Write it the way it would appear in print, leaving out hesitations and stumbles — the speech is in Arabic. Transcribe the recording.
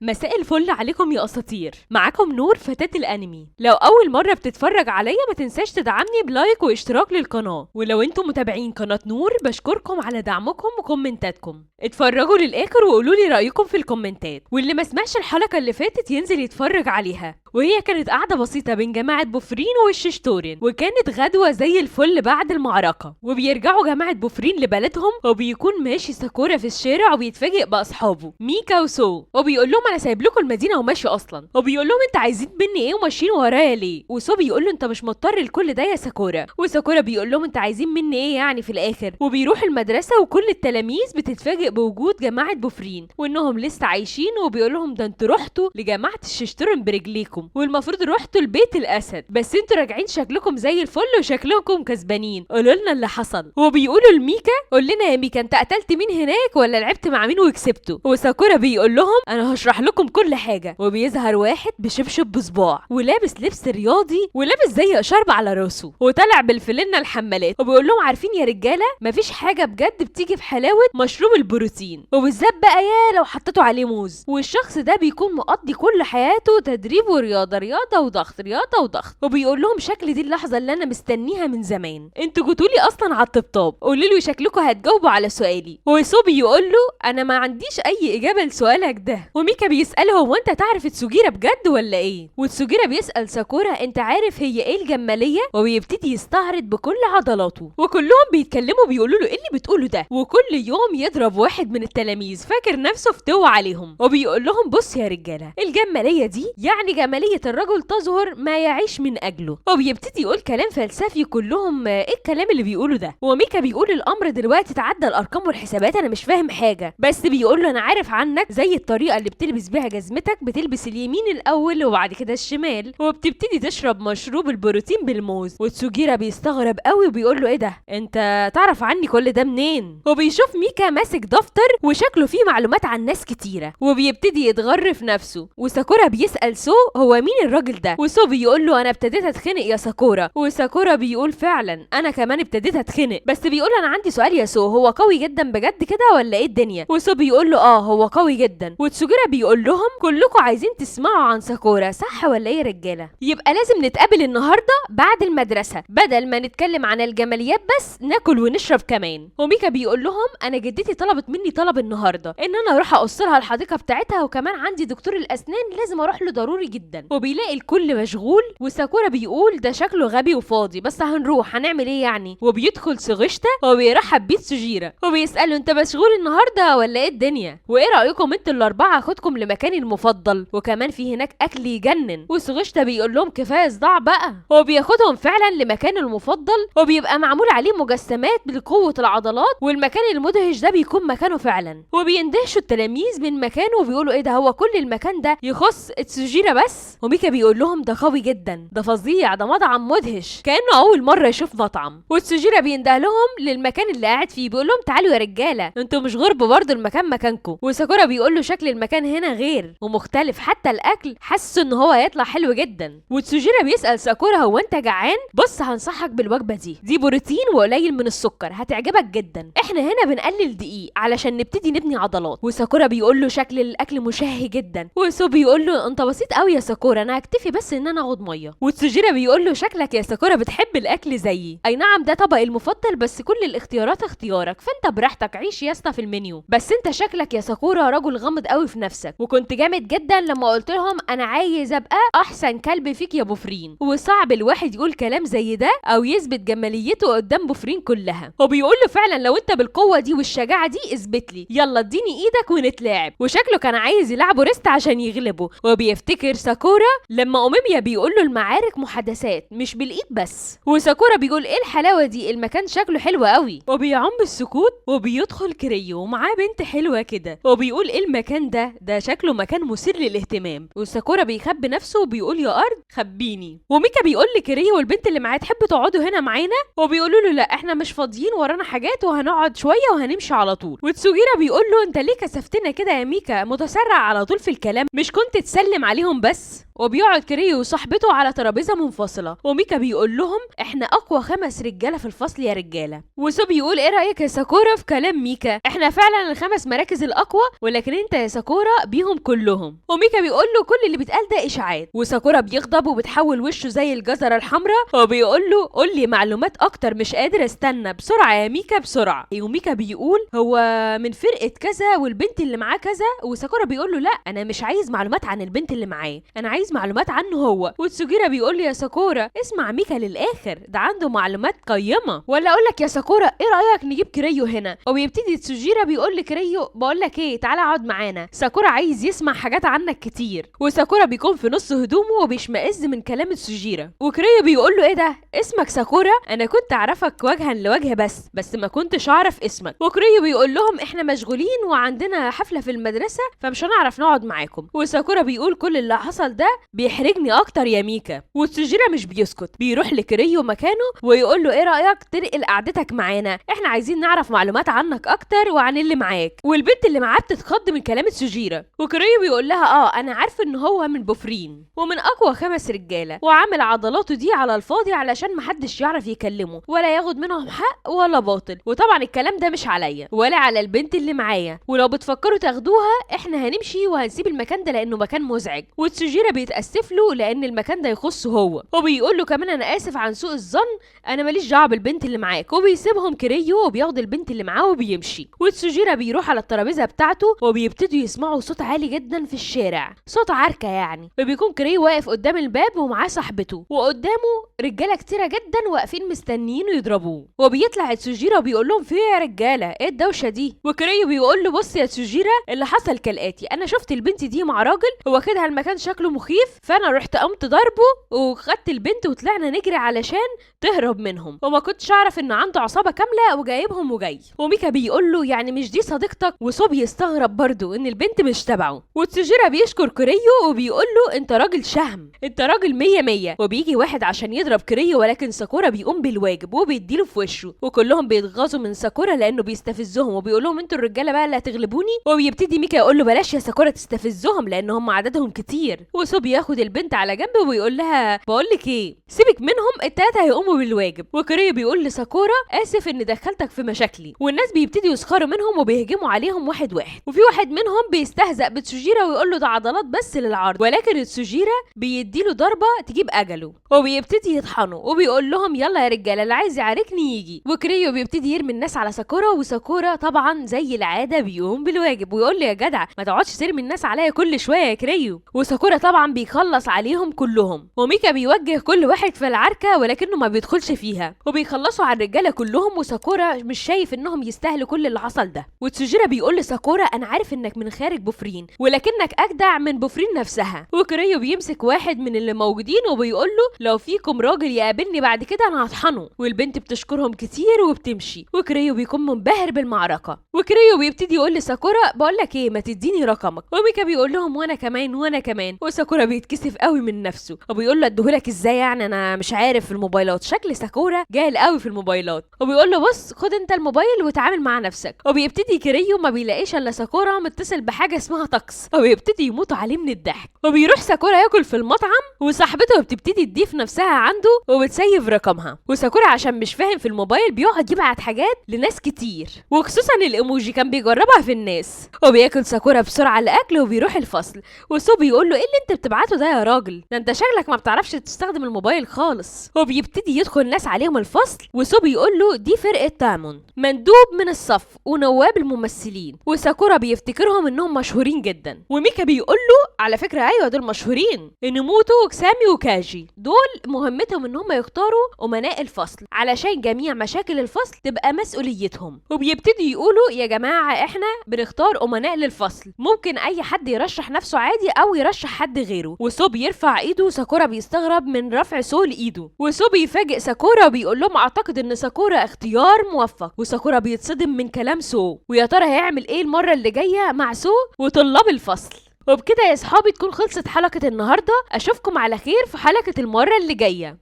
مساء الفل عليكم يا اساطير. معاكم نور فتاة الانمي. لو اول مرة بتتفرج عليا ما تنساش تدعمني بلايك واشتراك للقناة، ولو انتم متابعين قناة نور بشكركم على دعمكم وكومنتاتكم. اتفرجوا للاخر وقولوا لي رايكم في الكومنتات، واللي ما سمعش الحلقة اللي فاتت ينزل يتفرج عليها. وهي كانت قاعدة بسيطة بين جماعة بوفرين والششتورين، وكانت غدوة زي الفل بعد المعركة. وبيرجعوا جماعة بوفرين لبلدهم، وبيكون ماشي ساكورا في الشارع وبيتفاجئ باصحابه ميكا وسو، وبيقول لهم انا سايب لكم المدينة وماشي اصلا. وبيقول لهم انت عايزين مني ايه وماشيين ورايا ليه؟ وسو بيقول له انت مش مضطر لكل ده يا ساكورا. وساكورا بيقول لهم انت عايزين مني ايه يعني في الاخر؟ وبيروح المدرسة وكل التلاميذ بتتفاجئ بوجود جماعة بوفرين وانهم لسه عايشين، وبيقول لهم ده انتوا رحتوا لجماعة الششتورين برجليكم، والمفروض رحتوا لبيت الاسد، بس انتوا راجعين شكلكم زي الفل وشكلكم كسبانين، قولوا لنا اللي حصل. وبيقولوا لميكا قول لنا يا ميكا انت قتلت مين هناك ولا لعبت مع مين وكسبته؟ وساكورا بيقول لهم انا هشرح لكم كل حاجه. وبيظهر واحد بشبشب بصباع ولابس لبس رياضي ولابس زي شرب على راسه وطلع بالفلنه الحمالات، وبيقول لهم عارفين يا رجاله مفيش حاجه بجد بتيجي في حلاوه مشروب البروتين، وبالذات بقى يا لو حطيتوا عليه موز. والشخص ده بيكون مقضي كل حياته تدريب ورياضه، رياضه وضغط، رياضه وضغط. وبيقول لهم شكل دي اللحظه اللي انا مستنيها من زمان، انتوا جيتولي اصلا على الطبطاب، قولوا لي شكلكم هتجاوبوا على سؤالي. وسوبي يقول له انا ما عنديش اي اجابه لسؤالك ده. وميكا بيساله هو انت تعرف تسوجيرا بجد ولا ايه؟ وتسوجيرا بيسال ساكورا انت عارف هي ايه الجماليه؟ وبيبتدي يستعرض بكل عضلاته، وكلهم بيتكلموا بيقولوا له ايه اللي بتقوله ده؟ وكل يوم يضرب واحد من التلاميذ فاكر نفسه فتوه عليهم، وبيقول لهم بص يا رجاله الجماليه دي يعني جماليه الرجل تظهر ما يعيش من اجله. وبيبتدي يقول كلام فلسفي، كلهم ايه الكلام اللي بيقوله ده؟ وميكا بيقول الامر دلوقتي تعدى الارقام والحسابات، انا مش فاهم حاجه، بس بيقول له انا عارف عنك زي الطريقه اللي بتلبس بيها جزمتك، بتلبس اليمين الاول وبعد كده الشمال، وبتبتدي تشرب مشروب البروتين بالموز. وتسوجيرا بيستغرب قوي وبيقول له ايه ده؟ انت تعرف عني كل ده منين؟ وبيشوف ميكا ماسك دفتر وشكله فيه معلومات عن ناس كتيره، وبيبتدي يتغر في نفسه. وساكورا بيسال سو هو مين الراجل ده؟ وسو بيقول له انا ابتديت اتخنق يا ساكورا. وساكورا بيقول فعلا انا كمان ابتديت اتخنق، بس بيقول انا عندي سؤال يا سو، هو قوي جدا بجد كده ولا ايه الدنيا؟ وسو بيقول له هو قوي جدا. وتسوجيرا بيقول لهم كلكم عايزين تسمعوا عن ساكورا صح ولا ايه يا رجاله؟ يبقى لازم نتقابل النهارده بعد المدرسه، بدل ما نتكلم عن الجماليات بس ناكل ونشرب كمان. وميكا بيقول لهم انا جدتي طلبت مني طلب النهارده ان انا اروح اقص لها الحديقه بتاعتها، وكمان عندي دكتور الاسنان لازم اروح له ضروري جدا. وبيلاقي الكل مشغول، وساكورا بيقول ده شكله غبي وفاضي بس هنروح هنعمل ايه يعني؟ وبيدخل سوغشتا وبيرحب بيه تسوجيرا وبيساله انت مشغول النهارده ولا ايه الدنيا؟ وايه رايكم انتوا الاربعه اخدكم لمكاني المفضل، وكمان في هناك اكل يجنن. وسوغشتا بيقول لهم كفايه صداع بقى، هو بياخدهم فعلا لمكانه المفضل، وبيبقى معمول عليه مجسمات بقوه العضلات، والمكان المدهش ده بيكون مكانه فعلا. وبيندهشوا التلاميذ من مكانه وبيقولوا ايه ده؟ هو كل المكان ده يخص تسوجيرا بس؟ وميكا بيقول لهم ده قوي جدا، ده فظيع، ده مطعم مدهش، كانه اول مره يشوف مطعم. وتسوجيرا بينده لهم للمكان اللي قاعد فيه، بيقول لهم تعالوا يا رجاله انتوا مش غرب برضه، المكان مكانكم. وساكورا بيقول له شكل المكان هنا غير ومختلف، حتى الاكل حاسس ان هو هيطلع حلو جدا. وتسوجيرا بيسال ساكورا هو انت جعان؟ بص هنصحك بالوجبه دي بروتين وقليل من السكر، هتعجبك جدا، احنا هنا بنقلل دقيق علشان نبتدي نبني عضلات. وساكورا بيقول له شكل الاكل مشهي جدا. وسو بيقول له انت بسيط قوي يا ساكورا، انا هكتفي بس ان انا اخد ميه. وتسوجيرا بيقول له شكلك يا ساكورا بتحب الاكل زيي، اي نعم ده طبقي المفضل بس كل الاختيارات اختيارك، فانت براحتك عيش يا اسطى في المنيو، بس انت شكلك يا ساكورا رجل غامض قوي في نفسك، وكنت جامد جدا لما قلت لهم انا عايز ابقى احسن كلب فيك يا بوفرين. وصعب الواحد يقول كلام زي ده او يثبت جماليته قدام بوفرين كلها. وبيقول له فعلا لو انت بالقوه دي والشجاعه دي اثبت لي، يلا اديني ايدك ونتلاعب. وشكله كان عايز يلعبه ريست عشان يغلبه. وبيفتكر ساكورا لما اوميميا بيقول له المعارك محادثات مش بالايد بس. وساكورا بيقول ايه الحلاوه دي، المكان شكله حلو قوي. وبيعم السكوت وبيدخل كريو ومعاه بنت حلوه كده، وبيقول ايه المكان ده شكله مكان مثير للاهتمام. وساكورا بيخبي نفسه وبيقول يا ارض خبيني. وميكا بيقول لكريو والبنت اللي معاه تحبوا تقعدوا هنا معانا؟ وبيقولوا له لا احنا مش فاضيين ورانا حاجات وهنقعد شويه وهنمشي على طول. وتسوجيرا بيقول له انت ليه كسفتنا كده يا ميكا، متسرع على طول في الكلام، مش كنت تسلم عليهم بس؟ وبيقعد كريو وصاحبته على ترابيزه منفصله، وميكا بيقول لهم احنا اقوى 5 رجاله في الفصل يا رجاله. وسو بيقول ايه رايك يا ساكورا في كلام ميكا؟ احنا فعلا ال5 مراكز الاقوى، ولكن انت يا ساكورا بيهم كلهم. وميكا بيقول له كل اللي بيتقال ده اشاعات. وساكورا بيغضب وبتحول وشه زي الجزره الحمراء وبيقول له قول لي معلومات اكتر، مش قادر استنى، بسرعه يا ميكا بسرعه. وميكا بيقول هو من فرقه كذا والبنت اللي معاه كذا. وساكورا بيقول له لا انا مش عايز معلومات عن البنت اللي معاه، انا عايز معلومات عنه هو. وتسوجيرا بيقول له يا ساكورا اسمع ميكا للاخر، ده عنده معلومات قيمه. ولا اقول لك يا ساكورا ايه رايك نجيب كريو هنا؟ وبيبتدي تسوجيرا بيقول لكريو بقول لك ايه تعالى اقعد معانا، ساكورا عايز يسمع حاجات عنك كتير. وساكورا بيكون في نص هدومه وبيشمئز من كلام تسوجيرا. وكريو بيقول له ايه ده اسمك ساكورا؟ انا كنت اعرفك وجها لوجه بس ما كنتش اعرف اسمك. وكريو بيقول لهم احنا مشغولين وعندنا حفله في المدرسه فمش هنعرف نقعد معاكم. وساكورا بيقول كل اللي حصل ده بيحرجني اكتر يا ميكا. وتسوجيرا مش بيسكت، بيروح لكريو مكانه ويقول له ايه رايك تنقل قعدتك معانا، احنا عايزين نعرف معلومات عنك اكتر وعن اللي معاك. والبنت اللي معاه بتتخض من كلام تسوجيرا. وكريو بيقول لها انا عارف ان هو من بوفرين ومن اقوى 5 رجاله وعامل عضلاته دي على الفاضي علشان محدش يعرف يكلمه ولا ياخد منهم حق ولا باطل. وطبعا الكلام ده مش عليا ولا على البنت اللي معايا، ولو بتفكروا تاخدوها احنا هنمشي وهنسيب المكان ده لانه مكان مزعج. وتسوجيرا بيتاسف له لان المكان ده يخصه هو، وبيقول له كمان انا اسف عن سوء الظن، انا ماليش دعوه بالبنت اللي معاك. وبيسيبهم كريو وبياخد البنت اللي معاه وبيمشي. وتسوجيرا بيروح على الترابيزه بتاعته وبيبتدوا يسمعوا صوت عالي جدا في الشارع، صوت عركه يعني. وبيكون كريو واقف قدام الباب ومعاه صاحبته وقدامه رجاله كتيره جدا واقفين مستنيين يضربوه. وبيطلع تسوجيرا وبيقول لهم في يا رجاله ايه الدوشه دي؟ وكريو بيقول له بص يا تسوجيرا اللي حصل كالاتي، انا شفت البنت دي مع راجل واخدها المكان شكله مخيف، فانا رحت قمت ضربه وخدت البنت وطلعنا نجري علشان تهرب منهم، وما كنتش اعرف انه عنده عصابه كامله وجايبهم وجاي. وميكا بيقول له يعني مش دي صديقتك؟ وصوب يستغرب برضه ان البنت مش تبعه. وتسوجيرا بيشكر كريو وبيقول له انت راجل شهم، انت راجل 100. وبيجي واحد عشان يضرب كريو ولكن ساكورا بيقوم بالواجب وبيديله في وشه، وكلهم بيتغاظوا من ساكورا لانه بيستفزهم وبيقول لهم انتوا الرجاله بقى اللي هتغلبوني. وبيبتدي ميكا يقول له بلاش يا ساكورا تستفزهم لان هم عددهم كتير. وصوب ياخد البنت على جنب ويقول لها بقول لك ايه سيبك منهم التلاته هيقوموا بالواجب. وكريو بيقول لساكورا اسف اني دخلتك في مشاكلي. والناس بيبتدوا يسخروا منهم وبيهجموا عليهم واحد واحد، وفي واحد منهم بيستهزأ بتسوجيرا ويقول له ده عضلات بس للعرض، ولكن تسوجيرا بيديله ضربه تجيب اجله. وبيبتدي يطحنوا وبيقول لهم يلا يا رجاله اللي عايز يعاركني يجي. وكريو بيبتدي يرمي الناس على ساكورا، وساكورا طبعا زي العاده بيقوم بالواجب ويقول له يا جدع ما تقعدش ترمي الناس عليا كل شويه يا كريو. وساكورا طبعا بيخلص عليهم كلهم، وميكا بيوجه كل واحد في العركه ولكنه ما بيدخلش فيها، وبيخلصوا على الرجاله كلهم. وساكورا مش شايف انهم يستاهلوا كل اللي حصل ده. وتسوجيرا بيقول لساكورا انا عارف انك من خارج بوفرين ولكنك اجدع من بوفرين نفسها. وكريو بيمسك واحد من اللي موجودين وبيقول له لو فيكم راجل يقابلني بعد كده انا هطحنه. والبنت بتشكرهم كتير وبتمشي، وكريو بيكون منبهر بالمعركه. وكريو بيبتدي يقول لساكورا بقول لك ايه ما تديني رقمك. وميكا بيقول لهم وانا كمان. وساكورا بيتكسف قوي من نفسه وبيقول له اديهولك ازاي يعني انا مش عارف في الموبايلات. شكل ساكورا جاهل قوي في الموبايلات. وبيقول له بص خد انت الموبايل وتعامل مع نفسك. وبيبتدي كريو ما بيلاقيش الا ساكورا متصل بحاجه اسمها تاكس، وبيبتدي يموت عليه من الضحك. وبيروح ساكورا ياكل في المطعم وصاحبته بتبتدي تضيف نفسها عنده وبتسيف رقمها. وساكورا عشان مش فاهم في الموبايل بيقعد يبعت حاجات لناس كتير وخصوصا الايموجي كان بيجربها في الناس. وبياكل ساكورا بسرعه الاكل وبيروح الفصل. وسو بيقول له ايه اللي انت بتبعته ده يا راجل؟ ده انت شكلك ما بتعرفش تستخدم الموبايل خالص. وبيبتدي يدخل ناس عليهم الفصل، وسو بيقول له دي فرقه تامون مندوب من الصف ونواب الممثلين. وساكورا بيفتكرهم انهم مشهورين جدا. وميكا بيقول له على فكره ايوه دول مشهورين، نموتو وكسامي وكاجي دول مهمتهم ان هم يختاروا امناء الفصل علشان جميع مشاكل الفصل تبقى مسؤوليتهم. وبيبتدي يقولوا يا جماعه احنا بنختار امناء للفصل، ممكن اي حد يرشح نفسه عادي او يرشح حد غيره. وسو بيرفع ايده، ساكورا بيستغرب من رفع سو لايده. وسو بيفاجئ ساكورا وبيقول لهم اعتقد ان ساكورا اختيار موفق. وساكورا بيتصدم من كلام سو، ويا ترى هيعمل ايه المره اللي جايه مع سو وطلاب الفصل. وبكده يا صحابي تكون خلصت حلقة النهاردة، اشوفكم على خير في حلقة المرة اللي جاية.